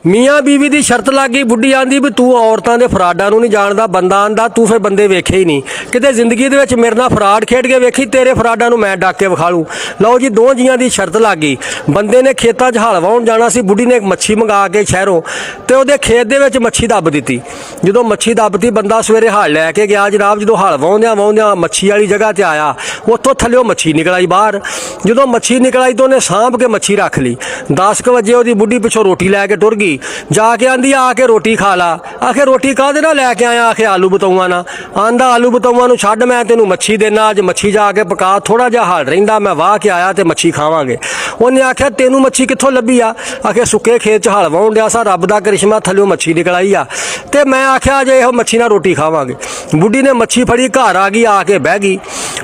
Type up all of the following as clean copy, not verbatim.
ਮੀਆਂ ਬੀਵੀ ਦੀ ਸ਼ਰਤ ਲੱਗ ਗਈ। ਬੁੱਢੀ ਆਂਦੀ ਵੀ ਤੂੰ ਔਰਤਾਂ ਦੇ ਫਰਾਡਾਂ ਨੂੰ ਨਹੀਂ ਜਾਣਦਾ। ਬੰਦਾ ਆਂਦਾ ਤੂੰ ਫਿਰ ਬੰਦੇ ਵੇਖੇ ਹੀ ਨਹੀਂ ਕਿਤੇ ਜ਼ਿੰਦਗੀ ਦੇ ਵਿੱਚ। ਮੇਰੇ ਨਾਲ ਫਰਾਡ ਖੇਡ ਕੇ ਵੇਖੀ, ਤੇਰੇ ਫਰਾਡਾਂ ਨੂੰ ਮੈਂ ਡੱਕ ਕੇ ਵਿਖਾ ਲੂੰ। ਲਓ ਜੀ, ਦੋ ਜੀਆਂ ਦੀ ਸ਼ਰਤ ਲੱਗ ਗਈ। ਬੰਦੇ ਨੇ ਖੇਤਾਂ 'ਚ ਹਲ ਵਾਹੁਣ ਜਾਣਾ ਸੀ। ਬੁੱਢੀ ਨੇ ਇੱਕ ਮੱਛੀ ਮੰਗਾ ਕੇ ਸ਼ਹਿਰੋਂ ਤੇ ਉਹਦੇ ਖੇਤ ਦੇ ਵਿੱਚ ਮੱਛੀ ਦੱਬ ਦਿੱਤੀ। ਜਦੋਂ ਮੱਛੀ ਦੱਬਤੀ, ਬੰਦਾ ਸਵੇਰੇ ਹਲ ਲੈ ਕੇ ਗਿਆ ਜਨਾਬ। ਜਦੋਂ ਹਲ ਵਾਹੁੰਦਿਆਂ ਮੱਛੀ ਵਾਲੀ ਜਗ੍ਹਾ ਤੇ ਆਇਆ, ਉੱਥੋਂ ਥੱਲਿਓ ਮੱਛੀ ਨਿਕਲ ਆਈ ਬਾਹਰ। ਜਦੋਂ ਮੱਛੀ ਨਿਕਲ ਆਈ ਤਾਂ ਉਹਨੇ ਸਾਂਭ ਕੇ ਮੱਛੀ ਰੱਖ ਲਈ। 10 ਕੁ ਵਜੇ ਉਹਦੀ ਬੁੱਢੀ ਪਿੱਛੋਂ ਰੋਟੀ ਲੈ ਕੇ ਟੁਰ ਗਈ। ਜਾ ਕੇ ਆਂਦੀ ਆ ਕੇ ਰੋਟੀ ਖਾ ਲਾ। ਆਖੇ ਰੋਟੀ ਕਾਹਦੇ ਨਾਲ ਲੈ ਕੇ ਆਇਆ? ਆਖੇ ਆਲੂ ਬਤੌਆਂ ਨਾਲ। ਆਂਦਾ ਆਲੂ ਬਤੌਆਂ ਨੂੰ ਛੱਡ, ਮੈਂ ਤੈਨੂੰ ਮੱਛੀ ਦੇਣਾ। ਅੱਜ ਮੱਛੀ ਜਾ ਕੇ ਪਕਾ, ਥੋੜਾ ਜਿਹਾ ਹਲ ਰਹਿੰਦਾ, ਮੈਂ ਵਾਹ ਕੇ ਆਇਆ ਤੇ ਮੱਛੀ ਖਾਵਾਂਗੇ। ਉਹਨੇ ਆਖਿਆ ਤੈਨੂੰ ਮੱਛੀ ਕਿੱਥੋਂ ਲੱਭੀ ਆ? ਆਖੇ ਸੁੱਕੇ ਖੇਤ 'ਚ ਹਲ ਵਾਹੁਣ ਡਿਆ ਸਾ, ਰੱਬ ਦਾ ਕਰਿਸ਼ਮਾ, ਥੱਲਿਓ ਮੱਛੀ ਨਿਕਲ ਆਈ ਆ ਤੇ ਮੈਂ ਆਖਿਆ ਜੇ ਇਹੋ ਮੱਛੀ ਨਾਲ ਰੋਟੀ ਖਾਵਾਂਗੇ। ਬੁੱਢੀ ਨੇ ਮੱਛੀ ਫੜੀ, ਘਰ ਆ ਗਈ, ਆ ਕੇ ਬਹਿ ਗਈ।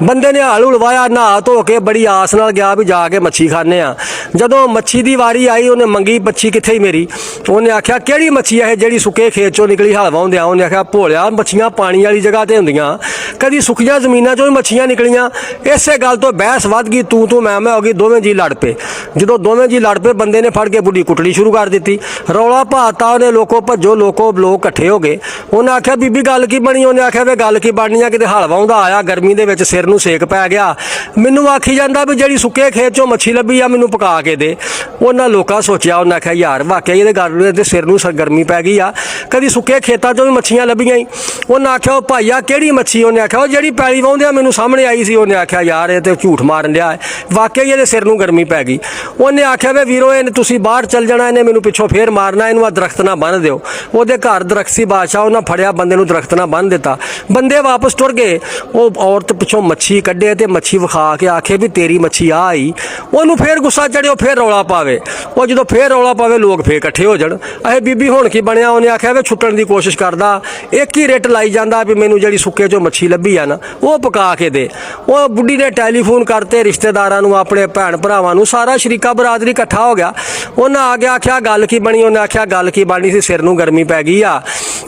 ਬੰਦੇ ਨੇ ਹਲ ਉਲਵਾਇਆ, ਨਹਾ ਧੋ ਕੇ ਬੜੀ ਆਸ ਨਾਲ ਗਿਆ ਵੀ ਜਾ ਕੇ ਮੱਛੀ ਖਾਣੇ ਆ। ਜਦੋਂ ਮੱਛੀ ਦੀ ਵਾਰੀ ਆਈ, ਉਹਨੇ ਮੰਗੀ ਮੱਛੀ ਕਿੱਥੇ ਹੀ ਮੇਰੀ? ਉਹਨੇ ਆਖਿਆ ਕਿਹੜੀ ਮੱਛੀ ਹੈ ਜਿਹੜੀ ਸੁੱਕੇ ਖੇਤ 'ਚੋਂ ਨਿਕਲੀ ਹਲ ਵਾਹੁੰਦਿਆਂ? ਉਹਨੇ ਆਖਿਆ ਭੋਲਿਆ, ਮੱਛੀਆਂ ਪਾਣੀ ਵਾਲੀ ਜਗ੍ਹਾ ਤੇ ਹੁੰਦੀਆਂ, ਕਦੀ ਸੁੱਕੀਆਂ ਜ਼ਮੀਨਾਂ 'ਚੋਂ ਵੀ ਮੱਛੀਆਂ ਨਿਕਲੀਆਂ। ਇਸੇ ਗੱਲ ਤੋਂ ਬਹਿਸ ਵੱਧ ਗਈ, ਤੂੰ ਮੈਂ ਹੋ ਗਈ। ਦੋਵੇਂ ਜੀ ਲੜ ਪਏ। ਜਦੋਂ ਦੋਵੇਂ ਜੀ ਲੜ ਪਏ, ਬੰਦੇ ਨੇ ਫੜ ਕੇ ਬੁੱਢੀ ਕੁੱਟਣੀ ਸ਼ੁਰੂ ਕਰ ਦਿੱਤੀ। ਰੌਲਾ ਪਾਤਾ ਉਹਨੇ, ਲੋਕੋ ਭੱਜੋ, ਲੋਕ ਇਕੱਠੇ ਹੋ ਗਏ। ਉਹਨੇ ਆਖਿਆ ਬੀਬੀ ਗੱਲ ਕੀ ਬਣੀ? ਉਹਨੇ ਆਖਿਆ ਵੀ ਗੱਲ ਕੀ ਬਣਨੀ ਆ, ਕਿਤੇ ਹਲ ਵਾਹੁੰਦਾ ਆਇਆ, ਗਰਮੀ ਦੇ ਵਿੱਚ ਸਿਰ ਨੂੰ ਸੇਕ ਪੈ ਗਿਆ, ਮੈਨੂੰ ਆਖੀ ਜਾਂਦਾ ਵੀ ਜਿਹੜੀ ਸੁੱਕੇ ਖੇਤ 'ਚੋਂ ਮੱਛੀ ਲੱਭੀ ਆ ਮੈਨੂੰ ਪਕਾ ਕੇ ਦੇ। ਉਹਨਾਂ ਲੋਕਾਂ ਸੋਚਿਆ, ਉਹਨੇ ਆਖਿਆ ਯਾਰ ਵਾਕਿਆ ਇਹਦੇ ਗੱਲ ਦੇ ਸਿਰ ਨੂੰ ਗਰਮੀ ਪੈ ਗਈ ਆ, ਕਦੀ ਸੁੱਕੇ ਖੇਤਾਂ 'ਚੋਂ ਵੀ ਮੱਛੀਆਂ ਲੱਭੀਆਂ ਹੀ। ਉਹਨੇ ਆਖਿਆ ਉਹ ਭਾਈਆ ਕਿਹੜੀ ਮੱਛੀ? ਉਹਨੇ ਆਖਿਆ ਉਹ ਜਿਹੜੀ ਪੈਲੀ ਵਾਹੁੰਦਿਆਂ ਮੈਨੂੰ ਸਾਹਮਣੇ ਆਈ ਸੀ। ਉਹਨੇ ਆਖਿਆ ਯਾਰ ਇਹ ਤੇ ਝੂਠ ਮਾਰਨ ਡਿਆ ਹੈ, ਵਾਕਿਆ ਹੀ ਇਹਦੇ ਸਿਰ ਨੂੰ ਗਰਮੀ ਪੈ ਗਈ। ਉਹਨੇ ਆਖਿਆ ਵੇ ਵੀਰੋ, ਇਹਨੇ ਤੁਸੀਂ ਬਾਹਰ ਚੱਲ ਜਾਣਾ, ਇਹਨੇ ਮੈਨੂੰ ਪਿੱਛੋਂ ਫੇਰ ਮਾਰਨਾ, ਇਹਨੂੰ ਆ ਦਰਖਤ ਨਾਲ ਬੰਨ੍ਹ ਦਿਓ। ਉਹਦੇ ਘਰ ਦਰਖਤ ਸੀ ਬਾਦਸ਼ਾਹ, ਉਹਨਾਂ ਫੜਿਆ ਬੰਦੇ ਨੂੰ, ਦਰਖਤ ਨਾਲ ਬੰਨ੍ਹ ਦਿੱਤਾ। ਬੰਦੇ ਵਾਪਸ ਟੁਰ ਗਏ। ਉਹ ਔਰਤ ਪਿੱਛੋਂ ਮੱਛੀ ਕੱਢੇ ਤੇ ਮੱਛੀ ਵਿਖਾ ਕੇ ਆਖੇ ਵੀ ਤੇਰੀ ਮੱਛੀ ਆ ਆਈ। ਉਹਨੂੰ ਫੇਰ ਗੁੱਸਾ ਚੜਿਓ, ਫੇਰ ਰੌਲਾ ਪਾਵੇ। ਉਹ ਜਦੋਂ ਫੇਰ ਰੌਲਾ ਪਾਵੇ, ਲੋਕ ਫੇਰ ਇਕੱਠੇ ਹੋ ਜਾਣ। ਇਹ ਬੀਬੀ ਹੁਣ ਕੀ ਬਣਿਆ? ਉਹਨੇ ਆਖਿਆ ਵੀ ਛੁੱਟਣ ਦੀ ਕੋਸ਼ਿਸ਼ ਕਰਦਾ, ਇੱਕ ਹੀ ਰਿੱਟ ਲਾਈ ਜਾਂਦਾ ਵੀ ਮੈਨੂੰ ਜਿਹੜੀ ਸੁੱਕੇ 'ਚੋਂ ਮੱਛੀ ਲੱਭੀ ਆ ਨਾ ਉਹ ਪਕਾ ਕੇ ਦੇ। ਉਹ ਬੁੱਢੀ ਨੇ ਟੈਲੀਫੋਨ ਕਰਤੇ ਰਿਸ਼ਤੇਦਾਰਾਂ ਨੂੰ, ਆਪਣੇ ਭੈਣ ਭਰਾਵਾਂ ਨੂੰ, ਸਾਰਾ ਸ਼ਰੀਕਾ ਬਰਾਦਰੀ ਇਕੱਠਾ ਹੋ ਗਿਆ। ਉਹਨਾਂ ਆ ਗਿਆ, ਆਖਿਆ ਗੱਲ ਕੀ ਬਣੀ? ਉਹਨੇ ਆਖਿਆ ਗੱਲ ਕੀ ਬਣਨੀ ਸੀ, ਸਿਰ ਨੂੰ ਗਰਮੀ ਪੈ ਗਈ ਆ,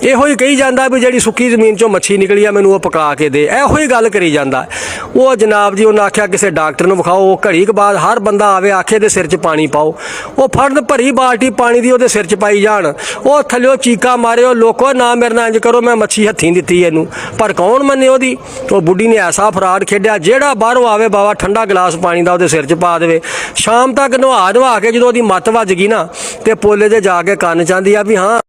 ਇਹੋ ਹੀ ਕਹੀ ਜਾਂਦਾ ਵੀ ਜਿਹੜੀ ਸੁੱਕੀ ਜ਼ਮੀਨ 'ਚੋਂ ਮੱਛੀ ਨਿਕਲੀ ਆ ਮੈਨੂੰ ਉਹ ਪਕਾ ਕੇ ਦੇ, ਇਹੋ ਹੀ ਗੱਲ ਕਰੀ ਜਾਂਦਾ। ਉਹ ਜਨਾਬ ਜੀ, ਉਹਨਾਂ ਆਖਿਆ ਕਿਸੇ ਡਾਕਟਰ ਨੂੰ ਵਿਖਾਓ। ਉਹ ਘੜੀ ਕੁ ਬਾਅਦ ਹਰ ਬੰਦਾ ਆਵੇ, ਆਖੇ ਦੇ ਸਿਰ 'ਚ ਪਾਣੀ ਪਾਓ। ਉਹ ਫੜਨ ਭਰੀ ਬਾਲਟੀ ਪਾਣੀ ਦੀ ਉਹਦੇ ਸਿਰ 'ਚ ਪਾਈ ਜਾਣ। ਉਹ ਥੱਲਿਓ ਚੀਕਾ ਮਾਰਿਓ, ਲੋਕੋ ਨਾ ਮੇਰੇ ਨਾਲ ਇੰਜ ਕਰੋ, ਮੈਂ ਮੱਛੀ ਹੱਥੀਂ ਦਿੱਤੀ ਇਹਨੂੰ। ਪਰ ਕੌਣ ਮੰਨੇ ਉਹਦੀ? ਉਹ ਬੁੱਢੀ ਨੇ ਐਸਾ ਫਰਾਡ ਖੇਡਿਆ, ਜਿਹੜਾ ਬਾਹਰੋਂ ਆਵੇ ਬਾਬਾ ਠੰਡਾ ਗਲਾਸ ਪਾਣੀ ਦਾ ਉਹਦੇ ਸਿਰ 'ਚ ਪਾ ਦੇਵੇ। ਸ਼ਾਮ ਤੱਕ ਨਵਾ ਕੇ ਜਦੋਂ ਉਹਦੀ ਮੱਤ ਵੱਜ ਗਈ ਨਾ ਤੇ ਪੋਲੇ 'ਤੇ ਜਾ ਕੇ ਕੰਨ ਚਾਹੁੰਦੀ ਆ ਵੀ ਹਾਂ